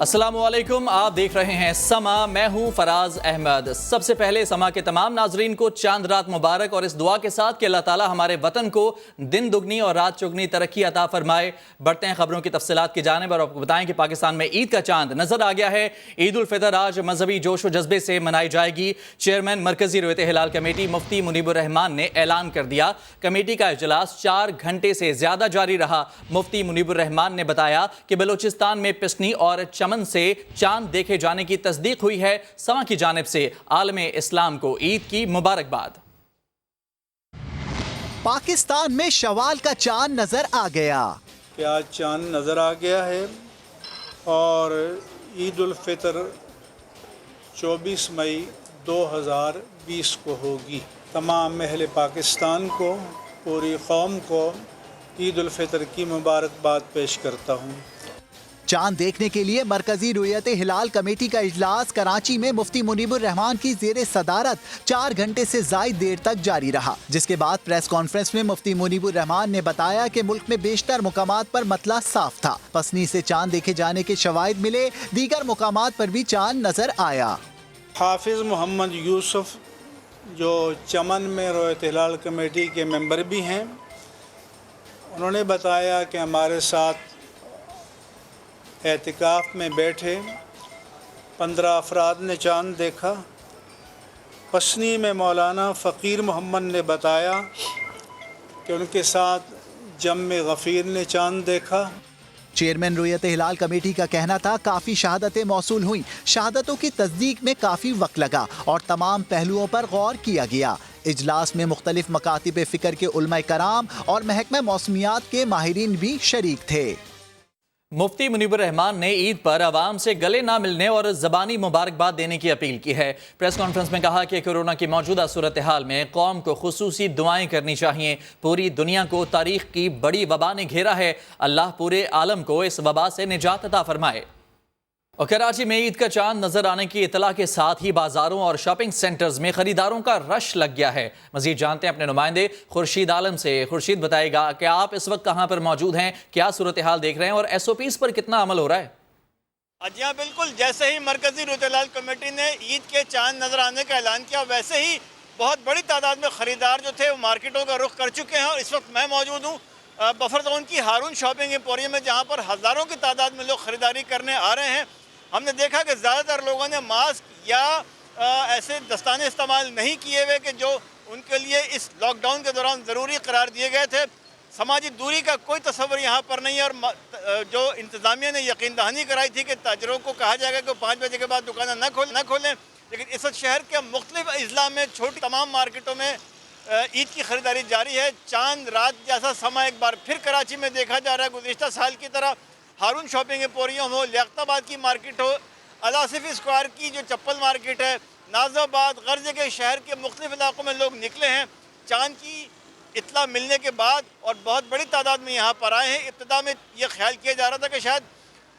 السلام علیکم، آپ دیکھ رہے ہیں سما، میں ہوں فراز احمد۔ سب سے پہلے سما کے تمام ناظرین کو چاند رات مبارک، اور اس دعا کے ساتھ کہ اللہ تعالی ہمارے وطن کو دن دگنی اور رات چگنی ترقی عطا فرمائے۔ بڑھتے ہیں خبروں کی تفصیلات کی جانب اور آپ کو بتائیں کہ پاکستان میں عید کا چاند نظر آ گیا ہے۔ عید الفطر آج مذہبی جوش و جذبے سے منائی جائے گی۔ چیئرمین مرکزی رویت ہلال کمیٹی مفتی منیب الرحمان نے اعلان کر دیا۔ کمیٹی کا اجلاس 4 گھنٹے سے زیادہ جاری رہا۔ مفتی منیب الرحمان نے بتایا کہ بلوچستان میں پسنی اور چمن سے چاند دیکھے جانے کی تصدیق ہوئی ہے۔ سما کی جانب سے عالم اسلام کو عید کی مبارکباد۔ پاکستان میں شوال کا چاند نظر آ گیا۔ کہ آج چاند نظر آ گیا ہے اور عید الفطر 24 مئی 2020 کو ہوگی۔ تمام اہل پاکستان کو، پوری قوم کو عید الفطر کی مبارکباد پیش کرتا ہوں۔ چاند دیکھنے کے لیے مرکزی رویت ہلال کمیٹی کا اجلاس کراچی میں مفتی منیب الرحمان کی زیر صدارت 4 گھنٹے سے زائد دیر تک جاری رہا، جس کے بعد پریس کانفرنس میں مفتی منیب الرحمان نے بتایا کہ ملک میں بیشتر مقامات پر مطلع صاف تھا، پسنی سے چاند دیکھے جانے کے شواہد ملے، دیگر مقامات پر بھی چاند نظر آیا۔ حافظ محمد یوسف جو چمن میں رویت ہلال کمیٹی کے ممبر بھی ہیں، انہوں نے بتایا کہ ہمارے ساتھ اعتکاف میں بیٹھے 15 افراد نے چاند دیکھا۔ پسنی میں مولانا فقیر محمد نے بتایا کہ ان کے ساتھ جم غفیر نے چاند دیکھا۔ چیئرمین رویت ہلال کمیٹی کا کہنا تھا کافی شہادتیں موصول ہوئیں، شہادتوں کی تصدیق میں کافی وقت لگا اور تمام پہلوؤں پر غور کیا گیا۔ اجلاس میں مختلف مکاتب فکر کے علماء کرام اور محکمہ موسمیات کے ماہرین بھی شریک تھے۔ مفتی منیب الرحمان نے عید پر عوام سے گلے نہ ملنے اور زبانی مبارکباد دینے کی اپیل کی ہے۔ پریس کانفرنس میں کہا کہ کورونا کی موجودہ صورتحال میں قوم کو خصوصی دعائیں کرنی چاہیے۔ پوری دنیا کو تاریخ کی بڑی وبا نے گھیرا ہے، اللہ پورے عالم کو اس وبا سے نجات عطا فرمائے۔ اور کراچی میں عید کا چاند نظر آنے کی اطلاع کے ساتھ ہی بازاروں اور شاپنگ سینٹرز میں خریداروں کا رش لگ گیا ہے۔ مزید جانتے ہیں اپنے نمائندے خورشید عالم سے۔ خورشید بتائے گا کہ آپ اس وقت کہاں پر موجود ہیں، کیا صورتحال دیکھ رہے ہیں اور SOPs پر کتنا عمل ہو رہا ہے؟ جی ہاں بالکل، جیسے ہی مرکزی رویت ہلال کمیٹی نے عید کے چاند نظر آنے کا اعلان کیا، ویسے ہی بہت بڑی تعداد میں خریدار جو تھے وہ مارکیٹوں کا رخ کر چکے ہیں۔ اور اس وقت میں موجود ہوں بفر زون کی ہارون شاپنگ ایمپوریم میں، جہاں پر ہزاروں کی تعداد میں لوگ خریداری کرنے آ رہے ہیں۔ ہم نے دیکھا کہ زیادہ تر لوگوں نے ماسک یا ایسے دستانے استعمال نہیں کیے ہوئے کہ جو ان کے لیے اس لاک ڈاؤن کے دوران ضروری قرار دیے گئے تھے۔ سماجی دوری کا کوئی تصور یہاں پر نہیں ہے، اور جو انتظامیہ نے یقین دہانی کرائی تھی کہ تاجروں کو کہا جائے گا کہ 5 بجے کے بعد دکانیں نہ کھولیں، لیکن اس وقت شہر کے مختلف اضلاع میں چھوٹی تمام مارکیٹوں میں عید کی خریداری جاری ہے۔ چاند رات جیسا سما ایک بار پھر کراچی میں دیکھا جا رہا ہے۔ گزشتہ سال کی طرح ہارون شاپنگ ایمپوریم ہو، لیاقت آباد کی مارکیٹ ہو، الاصف اسکوائر کی جو چپل مارکیٹ ہے، نازم آباد، غرض کے شہر کے مختلف علاقوں میں لوگ نکلے ہیں چاند کی اطلاع ملنے کے بعد، اور بہت بڑی تعداد میں یہاں پر آئے ہیں۔ ابتدا میں یہ خیال کیا جا رہا تھا کہ شاید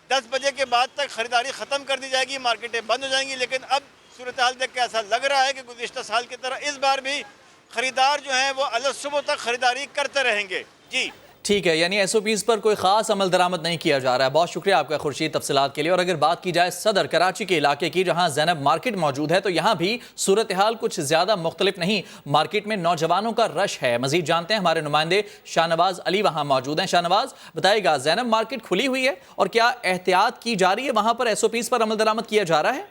10 بجے کے بعد تک خریداری ختم کر دی جائے گی، مارکیٹیں بند ہو جائیں گی، لیکن اب صورتحال دیکھ کے ایسا لگ رہا ہے کہ گزشتہ سال کی طرح اس بار بھی خریدار جو ہیں وہ صبح تک خریداری کرتے رہیں گے۔ جی ٹھیک ہے، یعنی SOPs پر کوئی خاص عمل درآمد نہیں کیا جا رہا ہے۔ بہت شکریہ آپ کا خورشید تفصیلات کے لیے۔ اور اگر بات کی جائے صدر کراچی کے علاقے کی، جہاں زینب مارکیٹ موجود ہے، تو یہاں بھی صورتحال کچھ زیادہ مختلف نہیں، مارکیٹ میں نوجوانوں کا رش ہے۔ مزید جانتے ہیں ہمارے نمائندے شاہ نواز علی وہاں موجود ہیں۔ شاہ نواز بتائے گا، زینب مارکیٹ کھلی ہوئی ہے اور کیا احتیاط کی جا رہی ہے، وہاں پر SOPs پر عمل درآمد کیا جا رہا ہے؟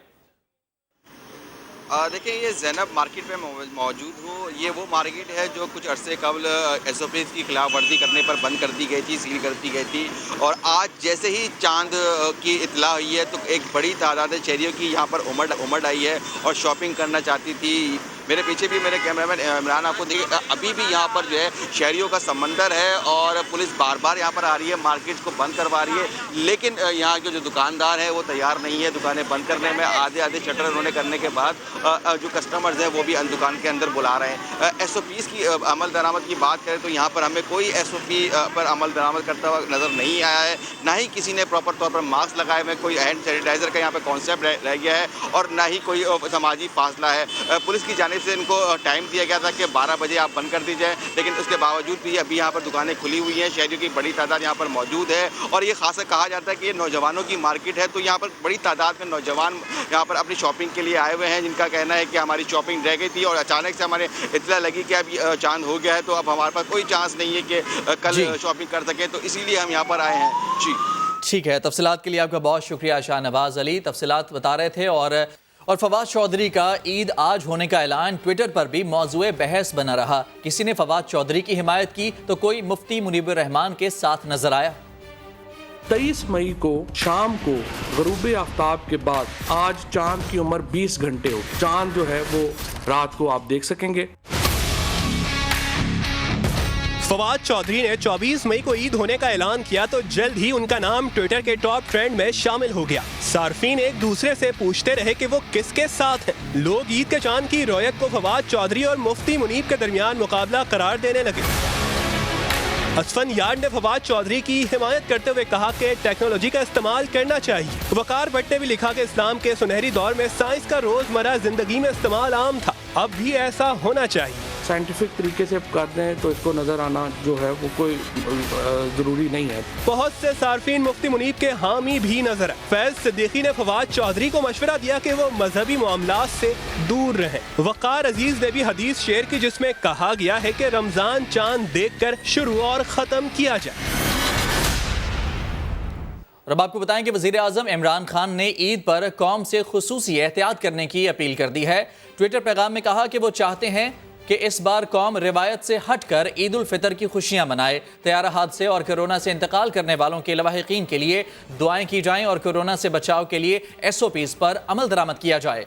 دیکھیں، یہ زینب مارکیٹ میں موجود ہوں، یہ وہ مارکیٹ ہے جو کچھ عرصے قبل SOPs کی خلاف ورزی کرنے پر بند کر دی گئی تھی، سیل کر دی گئی تھی، اور آج جیسے ہی چاند کی اطلاع ہوئی ہے تو ایک بڑی تعداد شہریوں کی یہاں پر امڑ آئی ہے اور شاپنگ کرنا چاہتی تھی۔ میرے پیچھے بھی میرے کیمرہ مین عمران آپ کو دیکھیے، ابھی بھی یہاں پر جو ہے شہریوں کا سمندر ہے اور پولیس بار بار یہاں پر آ رہی ہے، مارکیٹ کو بند کروا رہی ہے، لیکن یہاں کے جو دکاندار ہیں وہ تیار نہیں ہے دکانیں بند کرنے میں۔ آدھے شٹر انہوں نے کرنے کے بعد جو کسٹمرز ہیں وہ بھی دکان کے اندر بلا رہے ہیں۔ SOPs کی عمل درآمد کی بات کریں تو یہاں پر ہمیں کوئی SOP پر عمل درآمد کرتا ہوا نظر نہیں آیا ہے، نہ ہی کسی نے پراپر طور پر ماسک لگائے ہوئے، کوئی ہینڈ سینیٹائزر کا یہاں پہ کانسیپٹ رہ گیا ہے، اور نہ ہی کوئی سماجی فاصلہ ہے۔ پولیس کی جانب جانب سے ان کو ٹائم دیا گیا تھا کہ 12 بجے آپ بند کر دی جائے، لیکن اس کے باوجود بھی ابھی یہاں پر دکانیں کھلی ہوئی ہیں. شہریوں کی بڑی تعداد یہاں پر موجود ہے اور یہ خاصا کہا جاتا ہے کہ یہ نوجوانوں کی مارکیٹ ہے، تو یہاں پر بڑی تعداد میں نوجوان یہاں پر اپنی شاپنگ کے لیے آئے ہوئے ہیں، جن کا کہنا ہے کہ ہماری شاپنگ رہ گئی تھی اور اچانک سے ہمارے اطلاع لگی کہ اب چاند ہو گیا ہے، تو اب ہمارے پاس کوئی چانس نہیں ہے کہ کل شاپنگ کر سکیں، تو اسی لیے ہم یہاں پر آئے ہیں. جی ٹھیک ہے، تفصیلات کے لیے آپ کا بہت شکریہ شاہ نواز علی. تفصیلات بتا رہے تھے. اور فواد چودھری کا عید آج ہونے کا اعلان ٹویٹر پر بھی موضوع بحث بنا رہا. کسی نے فواد چودھری کی حمایت کی تو کوئی مفتی منیب الرحمان کے ساتھ نظر آیا. 23 مئی کو شام کو غروب آفتاب کے بعد آج چاند کی عمر 20 گھنٹے ہو. چاند جو ہے وہ رات کو آپ دیکھ سکیں گے. فواد چودھری نے 24 مئی کو عید ہونے کا اعلان کیا تو جلد ہی ان کا نام ٹویٹر کے ٹاپ ٹرینڈ میں شامل ہو گیا. صارفین ایک دوسرے سے پوچھتے رہے کہ وہ کس کے ساتھ ہیں. لوگ عید کے چاند کی رویت کو فواد چودھری اور مفتی منیب کے درمیان مقابلہ قرار دینے لگے. اسفن یارڈ نے فواد چودھری کی حمایت کرتے ہوئے کہا کہ ٹیکنالوجی کا استعمال کرنا چاہیے. وقار بٹ نے بھی لکھا کہ اسلام کے سنہری دور میں سائنس کا روزمرہ زندگی میں استعمال عام تھا، اب بھی ایسا ہونا چاہیے. سائنٹیفک طریقے سے کرتے ہیں تو اس کو نظر آنا جو ہے وہ کوئی ضروری نہیں ہے. بہت سے صارفین مفتی منیب کے حامی بھی نظر آئے. فیض صدیقی نے فواد چودھری کو مشورہ دیا کہ وہ مذہبی معاملات سے دور رہیں. وقار عزیز نے بھی حدیث شیئر کی جس میں کہا گیا ہے کہ رمضان چاند دیکھ کر شروع اور ختم کیا جائے. اور اب آپ کو بتائیں کہ وزیر اعظم عمران خان نے عید پر قوم سے خصوصی احتیاط کرنے کی اپیل کر دی ہے. ٹویٹر پیغام میں کہا کہ وہ چاہتے ہیں کہ اس بار قوم روایت سے ہٹ کر عید الفطر کی خوشیاں منائے. طیارہ حادثے اور کورونا سے انتقال کرنے والوں کے لواحقین کے لیے دعائیں کی جائیں اور کورونا سے بچاؤ کے لیے SOPs پر عمل درآمد کیا جائے.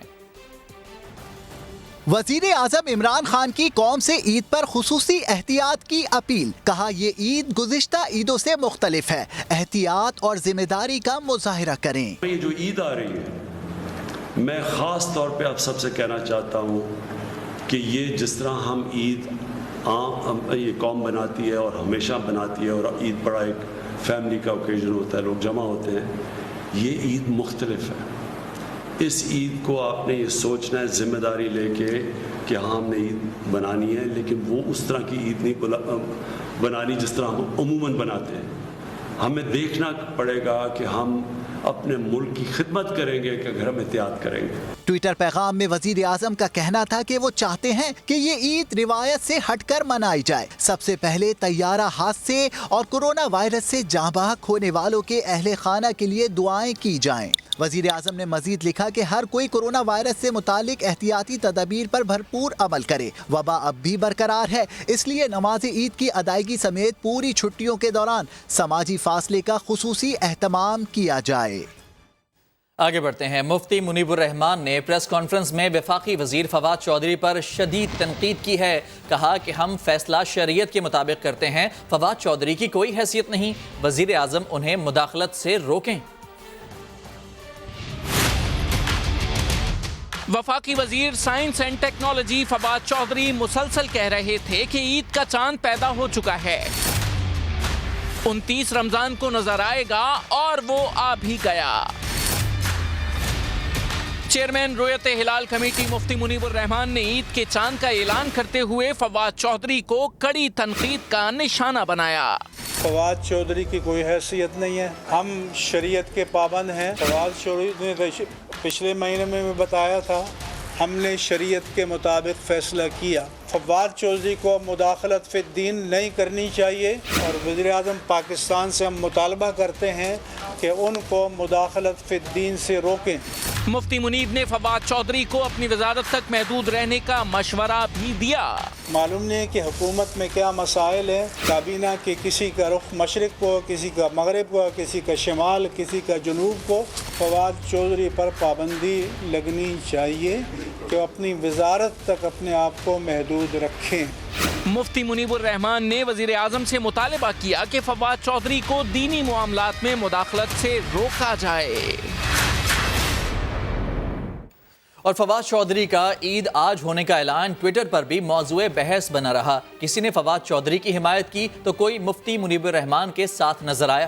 وزیر اعظم عمران خان کی قوم سے عید پر خصوصی احتیاط کی اپیل. کہا یہ عید گزشتہ عیدوں سے مختلف ہے، احتیاط اور ذمہ داری کا مظاہرہ کریں. یہ جو عید آ رہی ہے، میں خاص طور پہ آپ سب سے کہنا چاہتا ہوں کہ یہ جس طرح ہم عید عام یہ قوم بناتی ہے اور ہمیشہ بناتی ہے اور عید بڑا ایک فیملی کا اوکیزن ہوتا ہے، لوگ جمع ہوتے ہیں، یہ عید مختلف ہے. اس عید کو آپ نے یہ سوچنا ہے ذمہ داری لے کے کہ ہاں ہم نے عید بنانی ہے، لیکن وہ اس طرح کی عید نہیں بنانی جس طرح ہم عموماً بناتے ہیں. ہمیں دیکھنا پڑے گا کہ ہم اپنے ملک کی خدمت کریں گے کہ اگر ہم احتیاط کریں گے. ٹویٹر پیغام میں وزیر اعظم کا کہنا تھا کہ وہ چاہتے ہیں کہ یہ عید روایت سے ہٹ کر منائی جائے. سب سے پہلے طیارہ حادثے اور کورونا وائرس سے جاں بحق ہونے والوں کے اہل خانہ کے لیے دعائیں کی جائیں. وزیر اعظم نے مزید لکھا کہ ہر کوئی کورونا وائرس سے متعلق احتیاطی تدابیر پر بھرپور عمل کرے. وبا اب بھی برقرار ہے، اس لیے نماز عید کی ادائیگی سمیت پوری چھٹیوں کے دوران سماجی فاصلے کا خصوصی اہتمام کیا جائے. آگے بڑھتے ہیں. مفتی منیب الرحمان نے پریس کانفرنس میں وفاقی وزیر فواد چودھری پر شدید تنقید کی ہے. کہا کہ ہم فیصلہ شریعت کے مطابق کرتے ہیں، فواد چودھری کی کوئی حیثیت نہیں. وزیر اعظم انہیں مداخلت سے روکیں. وفاقی وزیر science and technology Fawad Chaudhry مسلسل کہہ رہے تھے کہ عید کا چاند پیدا ہو چکا ہے، 29 رمضان کو نظر آئے گا، اور وہ آ بھی گیا. چیئرمین رویت ہلال کمیٹی مفتی منیب الرحمان نے عید کے چاند کا اعلان کرتے ہوئے فواد چودھری کو کڑی تنقید کا نشانہ بنایا. فواد چودھری کی کوئی حیثیت نہیں ہے، ہم شریعت کے پابند ہیں. فواد چودھری نے پچھلے مہینے میں بتایا تھا ہم نے شریعت کے مطابق فیصلہ کیا. فواد چودھری کو مداخلت فی الدین نہیں کرنی چاہیے اور وزیر اعظم پاکستان سے ہم مطالبہ کرتے ہیں کہ ان کو مداخلت فی الدین سے روکیں. مفتی منیب نے فواد چودھری کو اپنی وزارت تک محدود رہنے کا مشورہ بھی دیا. معلوم نہیں کہ حکومت میں کیا مسائل ہیں. کابینہ کے کسی کا رخ مشرق کو، کسی کا مغرب کو، کسی کا شمال، کسی کا جنوب کو. فواد چودھری پر پابندی لگنی چاہیے کہ وہ اپنی وزارت تک اپنے آپ کو محدود رکھیں. مفتی منیب الرحمان نے وزیر اعظم سے مطالبہ کیا کہ فواد چودھری کو دینی معاملات میں مداخلت سے روکا جائے. اور فواد چودھری کا عید آج ہونے کا اعلان ٹویٹر پر بھی موضوع بحث بنا رہا. کسی نے فواد چودھری کی حمایت کی تو کوئی مفتی منیب الرحمان کے ساتھ نظر آیا.